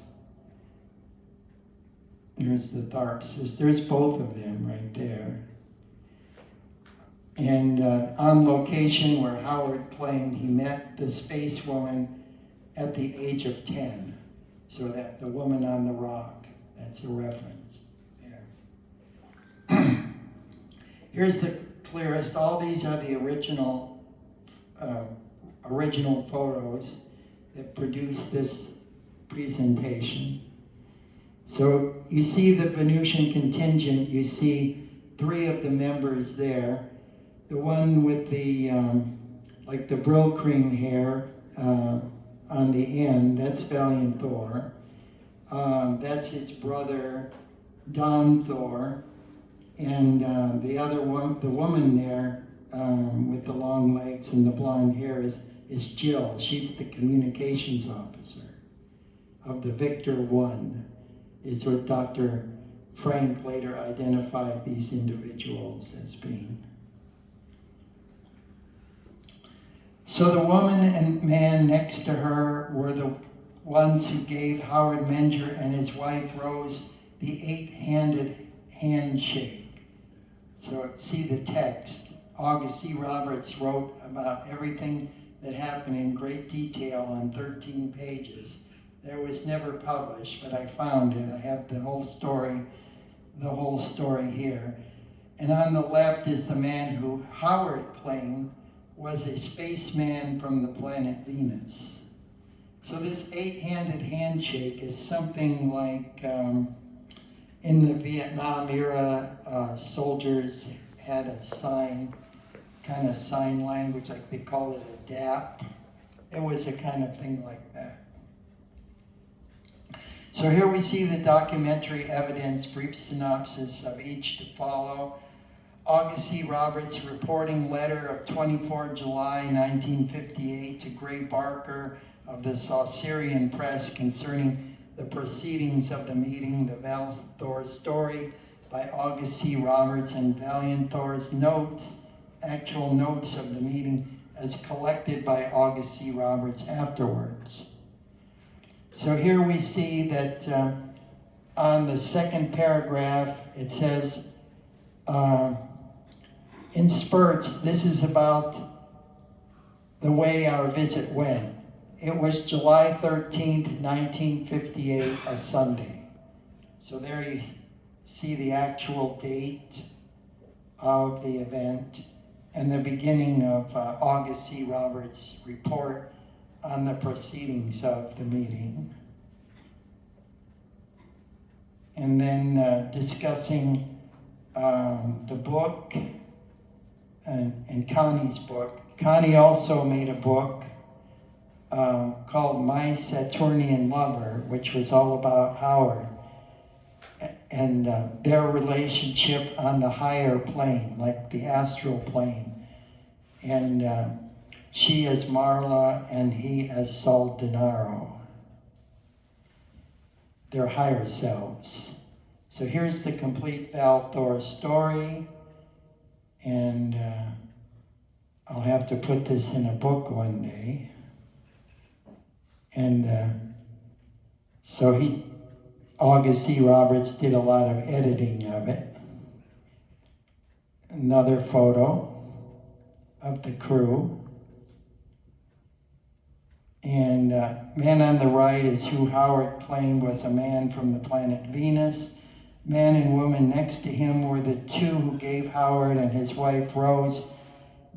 There's the Tharp sisters. There's both of them right there. And on location where Howard claimed he met the space woman at the age of 10. So that the woman on the rock, that's a reference there. Here's the clearest. All these are the original photos that produced this presentation. So you see the Venusian contingent, you see 3 of the members there. The one with the, like the brill cream hair on the end, that's Valiant Thor. That's his brother, Don Thor. And the other one, the woman there with the long legs and the blonde hair is Jill. She's the communications officer of the Victor 1, is what Dr. Frank later identified these individuals as being. So the woman and man next to her were the ones who gave Howard Menger and his wife Rose the 8-handed handshake. So see the text. August C. Roberts wrote about everything that happened in great detail on 13 pages. There was never published, but I found it. I have the whole story here. And on the left is the man who Howard claimed was a spaceman from the planet Venus. So this 8-handed handshake is something like in the Vietnam era, soldiers had a sign language, like they call it a DAP. It was a kind of thing like that. So here we see the documentary evidence, brief synopsis of each to follow. August C. Roberts' reporting letter of 24 July 1958 to Gray Barker of the Saucerian Press concerning the proceedings of the meeting, the Valiant Thor story, by August C. Roberts, and Valiant Thor's notes, actual notes of the meeting, as collected by August C. Roberts afterwards. So here we see that on the second paragraph, it says, in spurts, this is about the way our visit went. It was July 13th, 1958, a Sunday. So there you see the actual date of the event and the beginning of August C. Roberts' report on the proceedings of the meeting. And then discussing the book and Connie's book. Connie also made a book called My Saturnian Lover, which was all about Howard and their relationship on the higher plane, like the astral plane. And she as Marla and he as Sol Denaro, their higher selves. So here's the complete Val Thor story, and I'll have to put this in a book one day. And so August C. Roberts did a lot of editing of it. Another photo of the crew. And man on the right is who Howard claimed was a man from the planet Venus. Man and woman next to him were the two who gave Howard and his wife Rose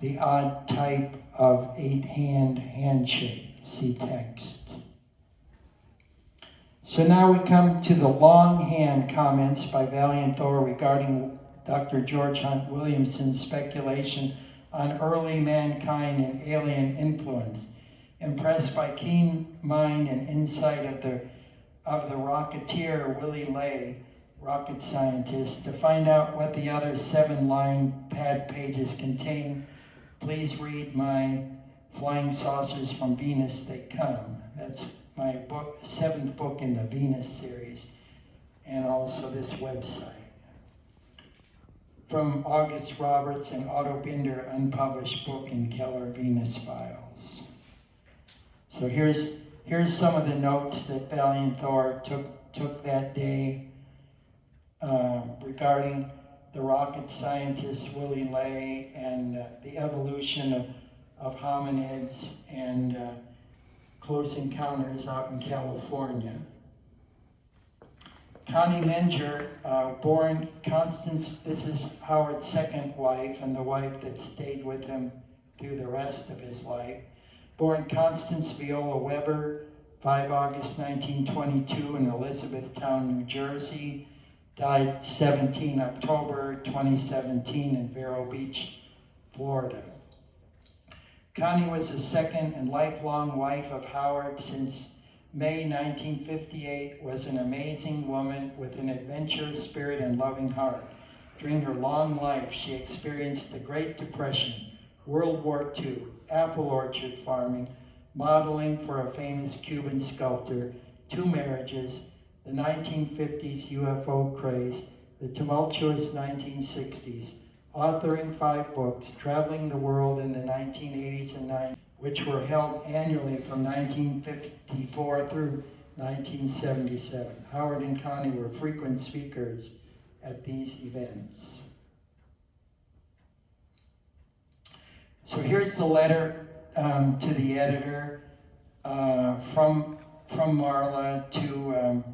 the odd type of 8-hand handshake. See text. So now we come to the longhand comments by Valiant Thor regarding Dr. George Hunt Williamson's speculation on early mankind and alien influence. Impressed by keen mind and insight of the rocketeer Willie Lay, rocket scientist, to find out what the other 7-line pad pages contain, please read my Flying Saucers from Venus They Come. That's my book, 7th book in the Venus series, and also this website. From August Roberts and Otto Binder, unpublished book in Keller, Venus Files. So here's some of the notes that Valiant Thor took that day regarding the rocket scientist Willie Lay and the evolution of hominids and close encounters out in California. Connie Menger, born Constance, this is Howard's second wife and the wife that stayed with him through the rest of his life. Born Constance Viola Weber, 5 August 1922 in Elizabethtown, New Jersey. Died 17 October 2017 in Vero Beach, Florida. Connie was the second and lifelong wife of Howard since May 1958, was an amazing woman with an adventurous spirit and loving heart. During her long life, she experienced the Great Depression, World War II, apple orchard farming, modeling for a famous Cuban sculptor, 2 marriages, the 1950s UFO craze, the tumultuous 1960s, authoring 5 books, traveling the world in the 1980s and 90s, which were held annually from 1954 through 1977. Howard and Connie were frequent speakers at these events. So here's the letter to the editor from Marla to,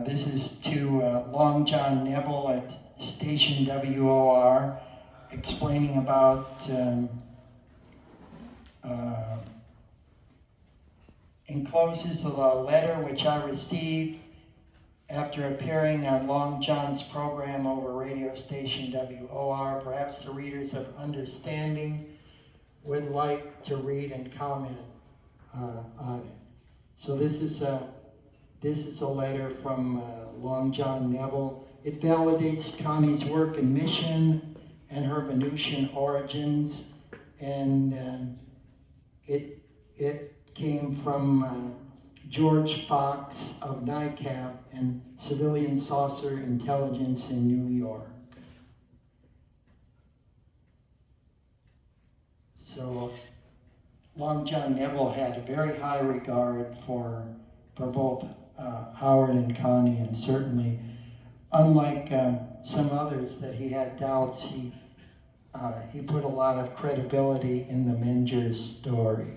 this is to Long John Neville at Station WOR, explaining about encloses a letter which I received after appearing on Long John's program over radio station WOR. Perhaps the readers of Understanding would like to read and comment on it. So this is a letter from Long John Neville. It validates Connie's work and mission and her Venusian origins, and it came from George Fox of NICAP and Civilian Saucer Intelligence in New York. So Long John Neville had a very high regard for both Howard and Connie, and certainly, unlike some others that he had doubts, he put a lot of credibility in the Menger story.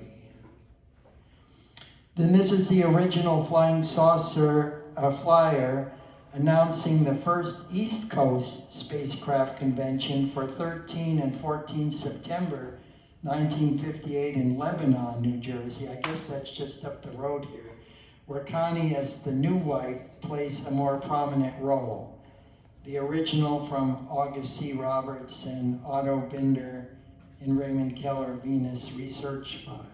Then this is the original flying saucer flyer announcing the first East Coast spacecraft convention for 13 and 14 September 1958 in Lebanon, New Jersey. I guess that's just up the road here, where Connie, as the new wife, plays a more prominent role. The original from August C. Roberts and Otto Binder in Raymond Keller Venus Research File.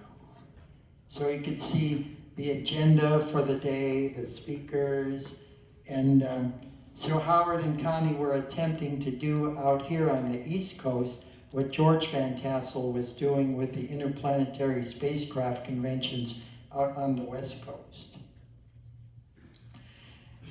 So you could see the agenda for the day, the speakers, and so Howard and Connie were attempting to do out here on the East Coast what George Van Tassel was doing with the interplanetary spacecraft conventions out on the West Coast.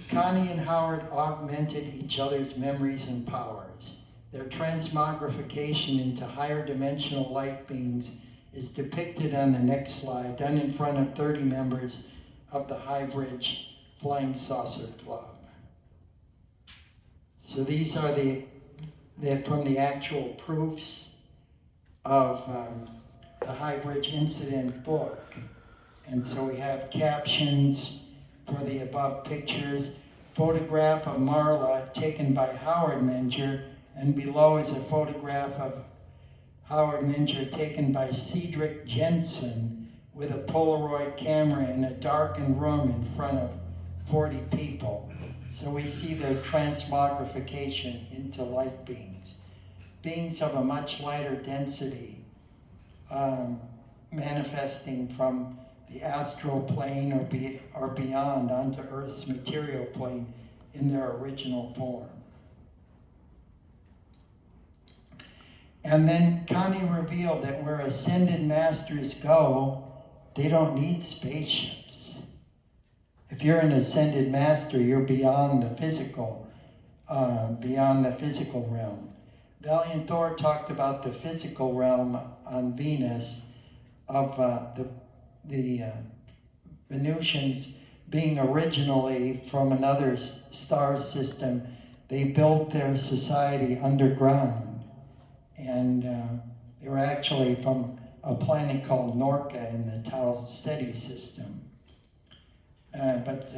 Connie and Howard augmented each other's memories and powers. Their transmogrification into higher dimensional light beings is depicted on the next slide, done in front of 30 members of the High Bridge Flying Saucer Club. So these are from the actual proofs of the High Bridge Incident book. And so we have captions for the above pictures, photograph of Marla taken by Howard Menger, and below is a photograph of Howard Menger taken by Cedric Jensen with a Polaroid camera in a darkened room in front of 40 people. So we see their transmogrification into light beings. Beings of a much lighter density, manifesting from the astral plane or beyond onto Earth's material plane in their original form. And then Connie revealed that where ascended masters go, they don't need spaceships. If you're an ascended master, you're beyond the physical realm. Valiant Thor talked about the physical realm on Venus of the Venusians being originally from another star system. They built their society underground. And they were actually from a planet called Norca in the Tau Ceti system. But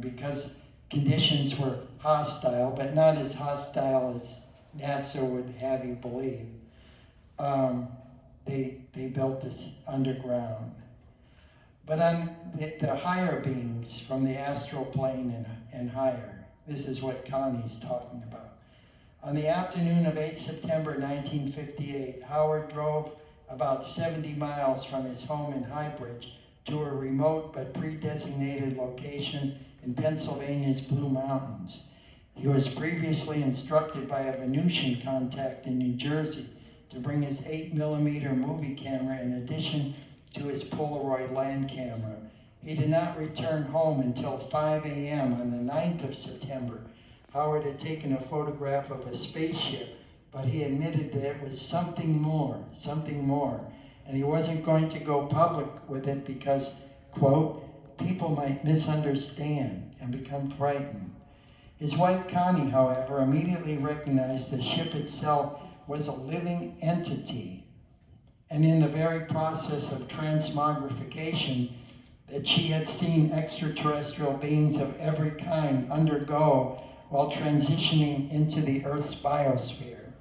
because conditions were hostile, but not as hostile as NASA would have you believe, they built this underground. But on the higher beings from the astral plane and higher, this is what Connie's talking about. On the afternoon of 8 September 1958, Howard drove about 70 miles from his home in Highbridge to a remote but pre-designated location in Pennsylvania's Blue Mountains. He was previously instructed by a Venusian contact in New Jersey to bring his 8mm movie camera in addition to his Polaroid land camera. He did not return home until 5 a.m. on the 9th of September. Howard had taken a photograph of a spaceship, but he admitted that it was something more, and he wasn't going to go public with it because, quote, people might misunderstand and become frightened. His wife Connie, however, immediately recognized the ship itself was a living entity, and in the very process of transmogrification, that she had seen extraterrestrial beings of every kind undergo while transitioning into the Earth's biosphere.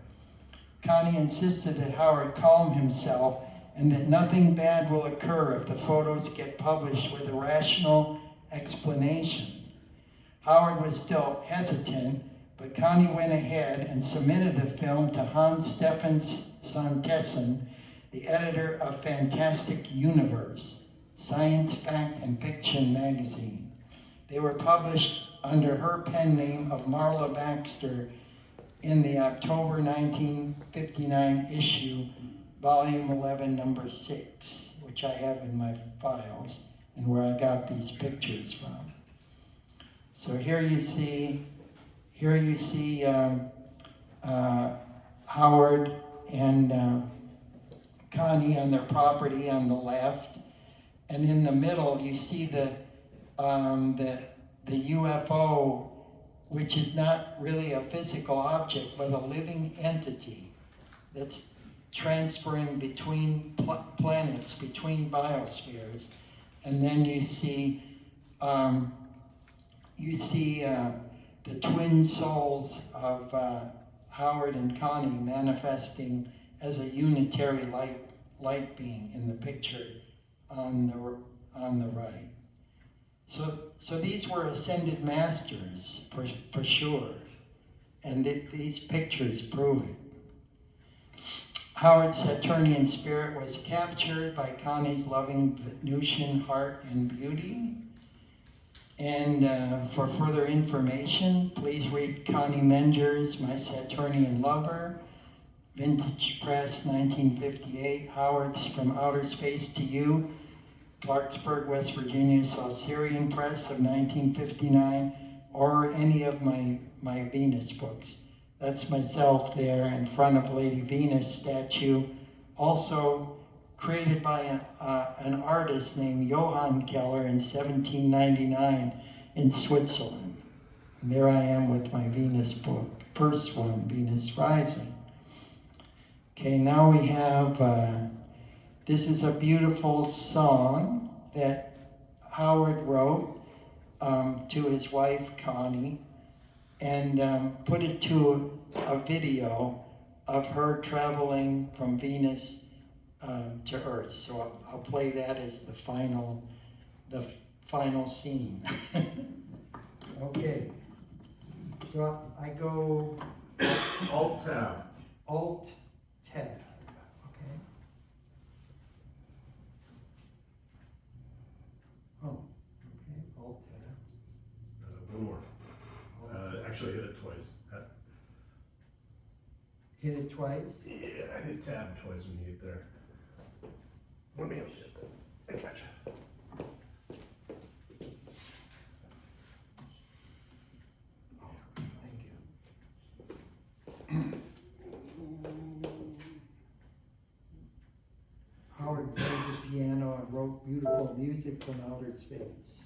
Connie insisted that Howard calm himself and that nothing bad will occur if the photos get published with a rational explanation. Howard was still hesitant, but Connie went ahead and submitted the film to Hans Stefan Santessen, the editor of Fantastic Universe, Science, Fact, and Fiction magazine. They were published under her pen name of Marla Baxter in the October 1959 issue, Volume 11, Number 6, which I have in my files. and where I got these pictures from. So here you see Howard and Connie on their property on the left, and in the middle you see the UFO, which is not really a physical object, but a living entity that's transferring between planets, between biospheres. And then you see the twin souls of Howard and Connie manifesting as a unitary light being in the picture on the right. So these were ascended masters for sure, and these pictures prove it. Howard's Saturnian spirit was captured by Connie's loving Venusian heart and beauty. And for further information, please read Connie Menger's My Saturnian Lover, Vintage Press, 1958, Howard's From Outer Space to You, Clarksburg, West Virginia, Saucerian Press of 1959, or any of my Venus books. That's myself there in front of Lady Venus statue, also created by an artist named Johann Keller in 1799 in Switzerland. And there I am with my Venus book, first one, Venus Rising. Okay, now we have, this is a beautiful song that Howard wrote to his wife, Connie, and put it to a video of her traveling from Venus to Earth. So I'll play that as the final scene. Okay, so I go Alt-Tab. Alt-Tab, okay? Oh, okay, Alt-Tab. One more. Actually, hit it twice. Hit it twice? Yeah, hit tab twice when you get there. Let me help you. I gotcha. Oh, thank you. Howard played the piano and wrote beautiful music from outer space.